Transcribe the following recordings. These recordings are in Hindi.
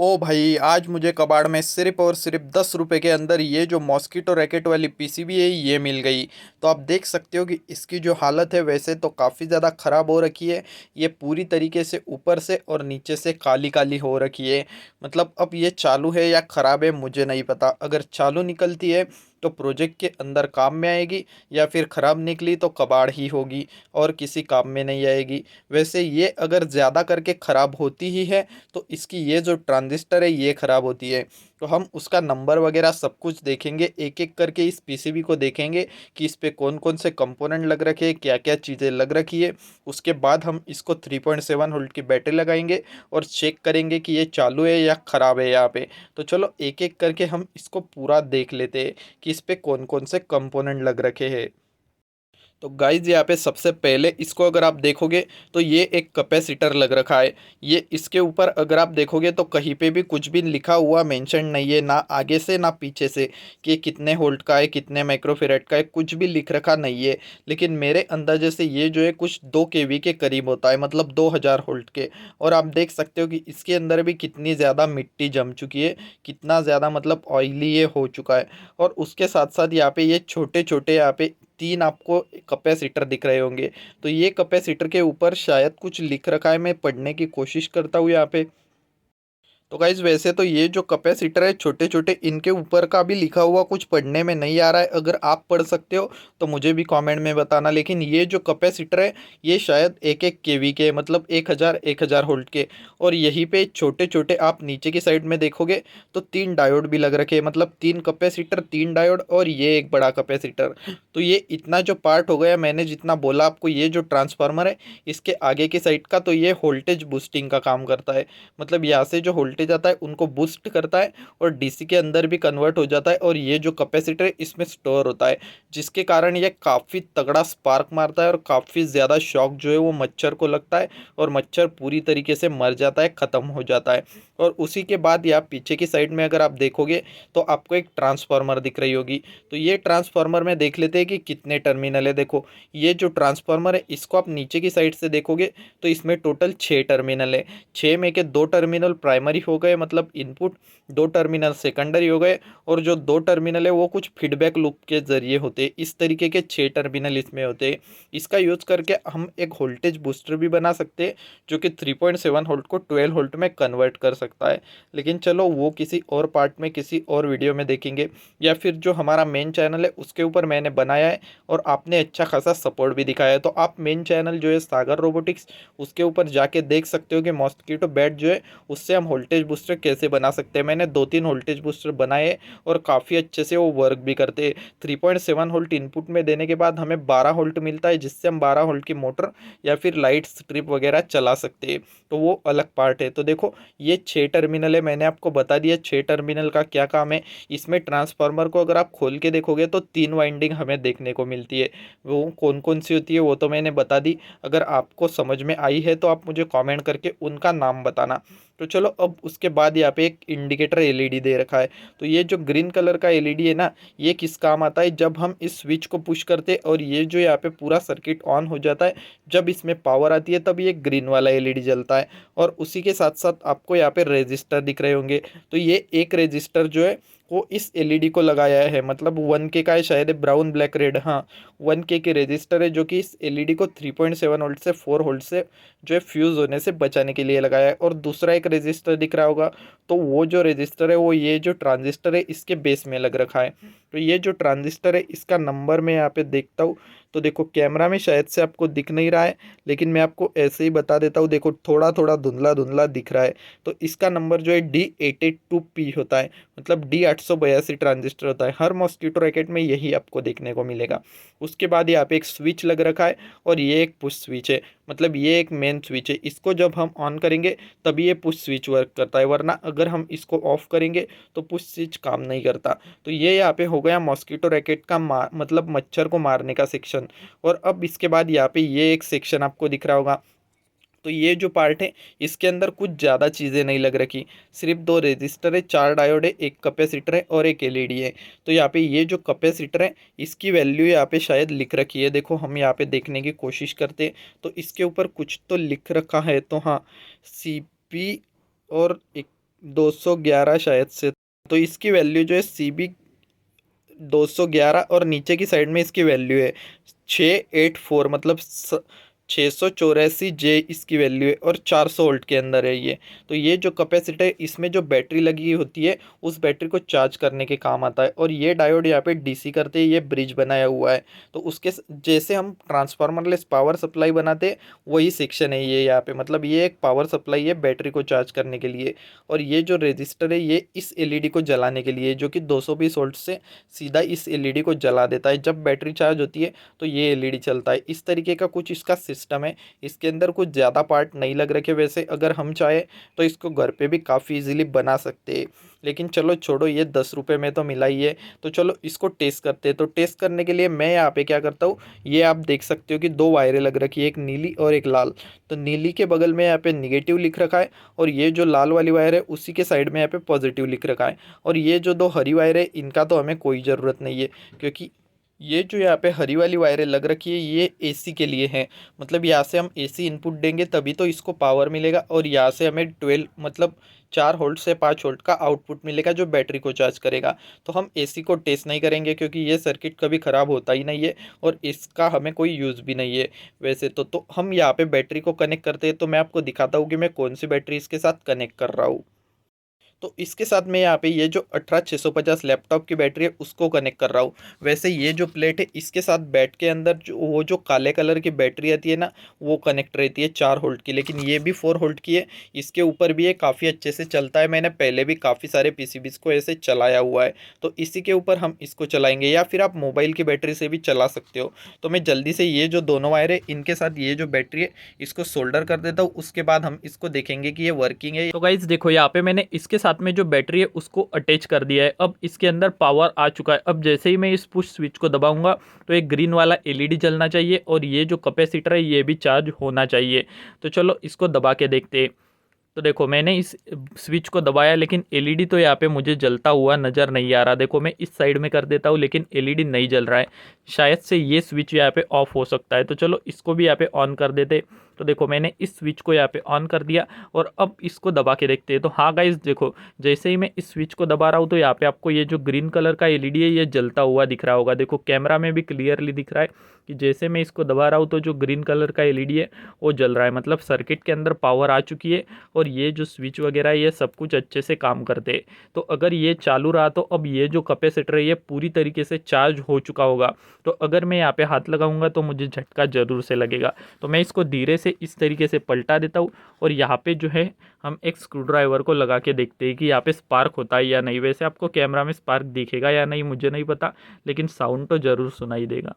ओ भाई, आज मुझे कबाड़ में सिर्फ और सिर्फ 10 रुपए के अंदर ये जो मॉस्किटो रैकेट वाली पीसीबी है ये मिल गई। तो आप देख सकते हो कि इसकी जो हालत है वैसे तो काफ़ी ज़्यादा ख़राब हो रखी है। ये पूरी तरीके से ऊपर से और नीचे से काली काली हो रखी है। मतलब अब ये चालू है या ख़राब है मुझे नहीं पता। अगर चालू निकलती है तो प्रोजेक्ट के अंदर काम में आएगी, या फिर ख़राब निकली तो कबाड़ ही होगी और किसी काम में नहीं आएगी। वैसे ये अगर ज़्यादा करके ख़राब होती ही है तो इसकी ये जो ट्रांजिस्टर है ये ख़राब होती है। तो हम उसका नंबर वगैरह सब कुछ देखेंगे, एक एक करके इस पीसीबी को देखेंगे कि इस पे कौन कौन से कंपोनेंट लग रखे हैं, क्या क्या चीज़ें लग रखी है। उसके बाद हम इसको 3.7 वोल्ट की बैटरी लगाएंगे और चेक करेंगे कि ये चालू है या ख़राब है यहाँ पे। तो चलो एक एक करके हम इसको पूरा देख लेते हैं कि इस पे कौन कौन से कंपोनेंट लग रखे हैं। तो गाइज यहाँ पे सबसे पहले इसको अगर आप देखोगे तो ये एक कैपेसिटर लग रखा है। ये इसके ऊपर अगर आप देखोगे तो कहीं पे भी कुछ भी लिखा हुआ मेंशन नहीं है, ना आगे से ना पीछे से, कि कितने वोल्ट का है कितने माइक्रोफेरेड का है, कुछ भी लिख रखा नहीं है। लेकिन मेरे अंदाजे से ये जो है कुछ 2 केवी के करीब होता है, मतलब 2000 वोल्ट के। और आप देख सकते हो कि इसके अंदर भी कितनी ज़्यादा मिट्टी जम चुकी है, कितना ज़्यादा मतलब ऑयली ये हो चुका है। और उसके साथ साथ यहाँ पे ये छोटे छोटे यहाँ पे तीन आपको कैपेसिटर दिख रहे होंगे। तो ये कैपेसिटर के ऊपर शायद कुछ लिख रखा है, मैं पढ़ने की कोशिश करता हूँ यहाँ पे। तो गाइज वैसे तो ये जो कैपेसिटर है छोटे छोटे, इनके ऊपर का भी लिखा हुआ कुछ पढ़ने में नहीं आ रहा है। अगर आप पढ़ सकते हो तो मुझे भी कमेंट में बताना। लेकिन ये जो कैपेसिटर है ये शायद 1 1 केवी के, मतलब 1000 वोल्ट के। और यहीं पे छोटे छोटे आप नीचे की साइड में देखोगे तो 3 डायोड भी लग रखे हैं, मतलब 3 कैपेसिटर 3 डायोड और ये एक बड़ा कैपेसिटर। तो ये इतना जो पार्ट हो गया, मैंने जितना बोला आपको, ये जो ट्रांसफार्मर है इसके आगे की साइड का, तो ये वोल्टेज बूस्टिंग का काम करता है। मतलब यहाँ से जो वोल्टेज आता है उनको बूस्ट करता है और डीसी के अंदर भी कन्वर्ट हो जाता है। और ये जो कैपेसिटर है इसमें स्टोर होता है, जिसके कारण ये काफ़ी तगड़ा स्पार्क मारता है और काफ़ी ज़्यादा शॉक जो है वो मच्छर को लगता है। और मच्छर पूरी तरीके से मर जाता है, ख़त्म हो जाता है। और उसी के बाद यहाँ पीछे की साइड में अगर आप देखोगे तो आपको एक ट्रांसफार्मर दिख रही होगी। तो ये ट्रांसफार्मर में देख लेते हैं कि कितने टर्मिनल है। देखो ये जो ट्रांसफार्मर है इसको आप नीचे की साइड से देखोगे तो इसमें टोटल 6 टर्मिनल है। 6 में के 2 टर्मिनल प्राइमरी हो गए, मतलब इनपुट। 2 टर्मिनल सेकेंडरी हो गए। और जो 2 टर्मिनल है वो कुछ फीडबैक लूप के जरिए होते हैं। इस तरीके के 6 टर्मिनल इसमें होते हैं। इसका यूज करके हम एक वोल्टेज बूस्टर भी बना सकते हैं, जो कि 3.7 वोल्ट को 12 वोल्ट में कन्वर्ट कर सकता है। लेकिन चलो वो किसी और पार्ट में किसी और वीडियो में देखेंगे, या फिर जो हमारा मेन चैनल है उसके ऊपर मैंने बनाया है और आपने अच्छा खासा सपोर्ट भी दिखाया है। तो आप मेन चैनल जो है सागर रोबोटिक्स, उसके ऊपर जाके देख सकते हो कि मॉस्किटो बैट जो है उससे हम वोल्टेज बूस्टर कैसे बना सकते हैं। मैंने 2 3 वोल्टेज बूस्टर बनाए और काफ़ी अच्छे से वो वर्क भी करते हैं। 3.7 वोल्ट इनपुट में देने के बाद हमें 12 वोल्ट मिलता है, जिससे हम 12 वोल्ट की मोटर या फिर लाइट स्ट्रिप वगैरह चला सकते हैं। तो वो अलग पार्ट है। तो देखो ये 6 टर्मिनल है, मैंने आपको बता दिया 6 टर्मिनल का क्या काम है। इसमें ट्रांसफार्मर को अगर आप खोल के देखोगे तो 3 वाइंडिंग हमें देखने को मिलती है। वो कौन कौन सी होती है वो तो मैंने बता दी। अगर आपको समझ में आई है तो आप मुझे कमेंट करके उनका नाम बताना। तो चलो अब उसके बाद यहाँ पे एक इंडिकेटर एलईडी दे रखा है। तो ये जो ग्रीन कलर का एलईडी है ना, ये किस काम आता है, जब हम इस स्विच को पुश करते हैं और ये जो यहाँ पे पूरा सर्किट ऑन हो जाता है, जब इसमें पावर आती है तब ये ग्रीन वाला एलईडी जलता है। और उसी के साथ साथ आपको यहाँ पे रजिस्टर दिख रहे होंगे। तो ये एक रजिस्टर जो है वो इस एलईडी को लगाया है, मतलब 1K का है शायद, ब्राउन ब्लैक रेड, हाँ 1K के रजिस्टर है, जो कि इस एलईडी को 3.7 वोल्ट से 4 वोल्ट से जो है फ्यूज़ होने से बचाने के लिए लगाया है। और दूसरा एक रजिस्टर दिख रहा होगा, तो वो जो रजिस्टर है वो ये जो ट्रांजिस्टर है इसके बेस में लग रखा है। तो ये जो ट्रांजिस्टर है इसका नंबर मैं यहाँ पे देखता हूँ। तो देखो कैमरा में शायद से आपको दिख नहीं रहा है, लेकिन मैं आपको ऐसे ही बता देता हूँ। देखो थोड़ा थोड़ा धुंधला धुंधला दिख रहा है। तो इसका नंबर जो है D882P होता है, मतलब D882 ट्रांजिस्टर होता है। हर मॉस्किटो रैकेट में यही आपको देखने को मिलेगा। उसके बाद यहाँ पे एक स्विच लग रखा है और ये एक पुश स्विच है, मतलब ये एक मेन स्विच है। इसको जब हम ऑन करेंगे तभी ये पुश स्विच वर्क करता है, वरना अगर हम इसको ऑफ करेंगे तो पुश स्विच काम नहीं करता। तो ये यहाँ पे हो गया मॉस्किटो रैकेट का मतलब मच्छर को मारने का सेक्शन। और अब इसके बाद यहाँ पे ये एक सेक्शन आपको दिख रहा होगा। तो ये जो पार्ट है इसके अंदर कुछ ज़्यादा चीज़ें नहीं लग रखी, सिर्फ 2 रजिस्टर है, 4 डायोड है, एक कैपेसिटर है और एक एलईडी है। तो यहाँ पे ये जो कैपेसिटर है इसकी वैल्यू यहाँ पे शायद लिख रखी है। देखो हम यहाँ पे देखने की कोशिश करते हैं तो इसके ऊपर कुछ तो लिख रखा है। तो हाँ, CP और एक 211 शायद से। तो इसकी वैल्यू जो है CB 211 और नीचे की साइड में इसकी वैल्यू है 684, मतलब 684 J इसकी वैल्यू है और 400 वोल्ट के अंदर है ये। तो ये जो कैपेसिटर है इसमें जो बैटरी लगी होती है उस बैटरी को चार्ज करने के काम आता है। और ये डायोड यहाँ पे DC करते हैं, ये ब्रिज बनाया हुआ है। तो उसके जैसे हम ट्रांसफार्मरलेस पावर सप्लाई बनाते हैं वही सेक्शन है ये यहाँ पे, मतलब ये एक पावर सप्लाई है बैटरी को चार्ज करने के लिए। और ये जो रजिस्टर है ये इस LED को जलाने के लिए, जो कि 220 वोल्ट से सीधा इस LED को जला देता है। जब बैटरी चार्ज होती है तो ये LED चलता है। इस तरीके का कुछ इसका सिस्टम है। इसके अंदर कुछ ज़्यादा पार्ट नहीं लग रखे, वैसे अगर हम चाहे तो इसको घर पे भी काफ़ी इजीली बना सकते हैं। लेकिन चलो छोड़ो, ये 10 रुपये में तो मिला ही है, तो चलो इसको टेस्ट करते हैं। तो टेस्ट करने के लिए मैं यहाँ पे क्या करता हूँ, ये आप देख सकते हो कि दो वायरें लग रखी है, एक नीली और एक लाल। तो नीली के बगल में यहाँ पे निगेटिव लिख रखा है और ये जो लाल वाली वायर है उसी के साइड में यहाँ पे पॉजिटिव लिख रखा है। और ये जो दो हरी वायर है इनका तो हमें कोई ज़रूरत नहीं है, क्योंकि ये जो यहाँ पे हरी वाली वायरें लग रखी है ये AC के लिए है। मतलब यहाँ से हम AC इनपुट देंगे तभी तो इसको पावर मिलेगा, और यहाँ से हमें 12 मतलब 4 वोल्ट से 5 वोल्ट का आउटपुट मिलेगा जो बैटरी को चार्ज करेगा। तो हम AC को टेस्ट नहीं करेंगे क्योंकि ये सर्किट कभी ख़राब होता ही नहीं है और इसका हमें कोई यूज़ भी नहीं है वैसे तो हम यहाँ पे बैटरी को कनेक्ट करते हैं। तो मैं आपको दिखाता हूँ कि मैं कौन सी बैटरी इसके साथ कनेक्ट कर रहा हूँ। तो इसके साथ मैं यहाँ पे ये जो 18650 लैपटॉप की बैटरी है उसको कनेक्ट कर रहा हूँ। वैसे ये जो प्लेट है इसके साथ बैट के अंदर जो काले कलर की बैटरी आती है ना वो कनेक्ट रहती है 4 वोल्ट की, लेकिन ये भी 4 वोल्ट की है। इसके ऊपर भी ये काफ़ी अच्छे से चलता है, मैंने पहले भी काफ़ी सारे PCBs को ऐसे चलाया हुआ है। तो इसी के ऊपर हम इसको चलाएंगे, या फिर आप मोबाइल की बैटरी से भी चला सकते हो। तो मैं जल्दी से ये जो दोनों वायर है इनके साथ ये जो बैटरी है इसको सोल्डर कर देता हूँ, उसके बाद हम इसको देखेंगे कि ये वर्किंग है। तो गाइज देखो यहाँ पे मैंने इसके साथ में जो बैटरी है उसको अटैच कर दिया है। अब इसके अंदर पावर आ चुका है। अब जैसे ही मैं इस पुश स्विच को दबाऊंगा तो एक ग्रीन वाला LED जलना चाहिए और ये जो कैपेसिटर है ये भी चार्ज होना चाहिए। तो चलो इसको दबा के देखते हैं। तो देखो मैंने इस स्विच को दबाया लेकिन LED तो यहाँ पे मुझे जलता हुआ नज़र नहीं आ रहा। देखो मैं इस साइड में कर देता हूँ लेकिन LED नहीं जल रहा है, शायद से ये स्विच यहाँ पे ऑफ हो सकता है। तो चलो इसको भी यहाँ पे ऑन कर देते। तो देखो मैंने इस स्विच को यहाँ पे ऑन कर दिया और अब इसको दबा के देखते हैं। तो हाँ गाइज देखो, जैसे ही मैं इस स्विच को दबा रहा हूँ तो यहाँ पे आपको ये जो ग्रीन कलर का LED है ये जलता हुआ दिख रहा होगा। देखो कैमरा में भी क्लियरली दिख रहा है कि जैसे मैं इसको दबा रहा हूँ तो जो ग्रीन कलर का LED है वो जल रहा है, मतलब सर्किट के अंदर पावर आ चुकी है और ये जो स्विच वगैरह ये सब कुछ अच्छे से काम करते हैं। तो अगर ये चालू रहा तो अब ये जो कैपेसिटर है ये पूरी तरीके से चार्ज हो चुका होगा। तो अगर मैं यहाँ पे हाथ लगाऊंगा तो मुझे झटका जरूर से लगेगा। तो मैं इसको धीरे से इस तरीके से पलटा देता हूँ और यहाँ पे जो है हम एक स्क्रू ड्राइवर को लगा के देखते हैं कि यहाँ पे स्पार्क होता है या नहीं। वैसे आपको कैमरा में स्पार्क दिखेगा या नहीं मुझे नहीं पता, लेकिन साउंड तो ज़रूर सुनाई देगा।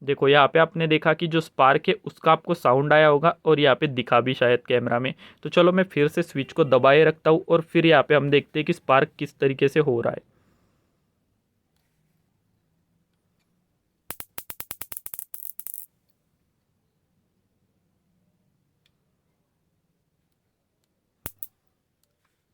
देखो यहाँ पे आपने देखा कि जो स्पार्क है उसका आपको साउंड आया होगा और यहाँ पे दिखा भी शायद कैमरा में। तो चलो मैं फिर से स्विच को दबाए रखता हूँ और फिर यहाँ पे हम देखते हैं कि स्पार्क किस तरीके से हो रहा है।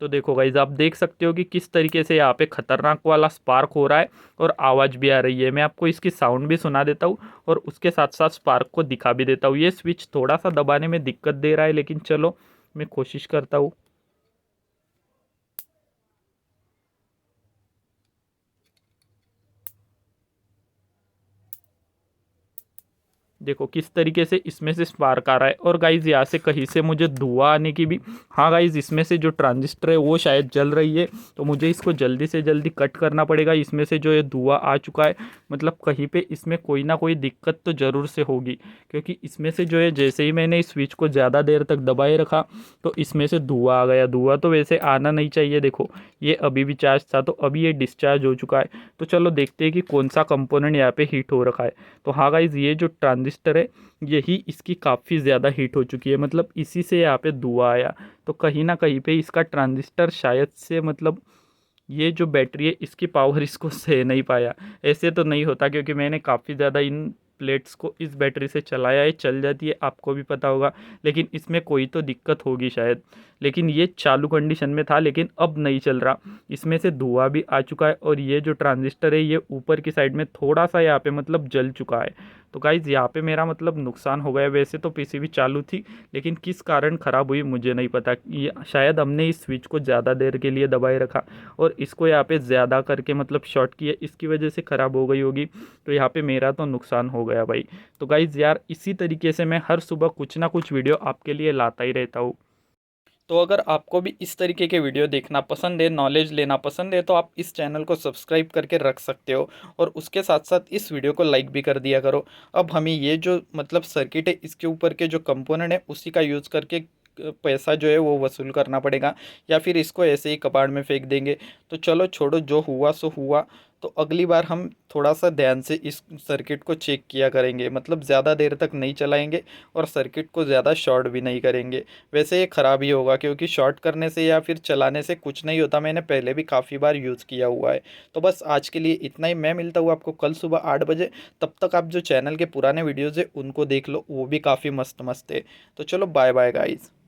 तो देखो गाइज आप देख सकते हो कि किस तरीके से यहाँ पे खतरनाक वाला स्पार्क हो रहा है और आवाज़ भी आ रही है। मैं आपको इसकी साउंड भी सुना देता हूँ और उसके साथ साथ स्पार्क को दिखा भी देता हूँ। ये स्विच थोड़ा सा दबाने में दिक्कत दे रहा है लेकिन चलो मैं कोशिश करता हूँ। देखो किस तरीके से इसमें से स्पार्क आ रहा है और गाइज यहाँ से कहीं से मुझे धुआं आने की भी, हाँ गाइज इसमें से जो ट्रांजिस्टर है वो शायद जल रही है। तो मुझे इसको जल्दी से जल्दी कट करना पड़ेगा। इसमें से जो ये धुआं आ चुका है मतलब कहीं पे इसमें कोई ना कोई दिक्कत तो ज़रूर से होगी, क्योंकि इसमें से जो है जैसे ही मैंने इस स्विच को ज़्यादा देर तक दबाए रखा तो इसमें से धुआं आ गया। धुआं तो वैसे आना नहीं चाहिए। देखो ये अभी भी चार्ज था तो अभी ये डिस्चार्ज हो चुका है। तो चलो देखते हैं कि कौन सा कंपोनेंट यहाँ पे हीट हो रखा है। तो हाँ गाइज ये जो ट्रांजिस्टर है यही इसकी काफ़ी ज़्यादा हीट हो चुकी है, मतलब इसी से यहाँ पे धुआं आया। तो कहीं ना कहीं पे इसका ट्रांजिस्टर शायद से मतलब ये जो बैटरी है इसकी पावर इसको सह नहीं पाया। ऐसे तो नहीं होता क्योंकि मैंने काफ़ी ज़्यादा इन प्लेट्स को इस बैटरी से चलाया है, चल जाती है, आपको भी पता होगा। लेकिन इसमें कोई तो दिक्कत होगी शायद, लेकिन ये चालू कंडीशन में था, लेकिन अब नहीं चल रहा। इसमें से धुआं भी आ चुका है और ये जो ट्रांजिस्टर है ये ऊपर की साइड में थोड़ा सा यहाँ पे मतलब जल चुका है। तो गाइज़ यहाँ पे मेरा मतलब नुकसान हो गया। वैसे तो पीसीबी चालू थी, लेकिन किस कारण ख़राब हुई मुझे नहीं पता। ये शायद हमने इस स्विच को ज़्यादा देर के लिए दबाए रखा और इसको यहाँ पे ज़्यादा करके मतलब शॉर्ट किया, इसकी वजह से ख़राब हो गई होगी। तो यहाँ पे मेरा तो नुकसान हो गया भाई। तो गाइज़ यार, इसी तरीके से मैं हर सुबह कुछ ना कुछ वीडियो आपके लिए लाता ही रहता हूँ। तो अगर आपको भी इस तरीके के वीडियो देखना पसंद है, नॉलेज लेना पसंद है, तो आप इस चैनल को सब्सक्राइब करके रख सकते हो और उसके साथ साथ इस वीडियो को लाइक भी कर दिया करो। अब हमें ये जो मतलब सर्किट है इसके ऊपर के जो कंपोनेंट है उसी का यूज़ करके पैसा जो है वो वसूल करना पड़ेगा, या फिर इसको ऐसे ही कबाड़ में फेंक देंगे। तो चलो छोड़ो, जो हुआ सो हुआ। तो अगली बार हम थोड़ा सा ध्यान से इस सर्किट को चेक किया करेंगे, मतलब ज़्यादा देर तक नहीं चलाएंगे और सर्किट को ज़्यादा शॉर्ट भी नहीं करेंगे। वैसे ये ख़राब ही होगा, क्योंकि शॉर्ट करने से या फिर चलाने से कुछ नहीं होता, मैंने पहले भी काफ़ी बार यूज़ किया हुआ है। तो बस आज के लिए इतना ही। मैं मिलता हूँ आपको कल सुबह 8 बजे। तब तक आप जो चैनल के पुराने वीडियोज़ है उनको देख लो, वो भी काफ़ी मस्त मस्त है। तो चलो बाय बाय गाइज़।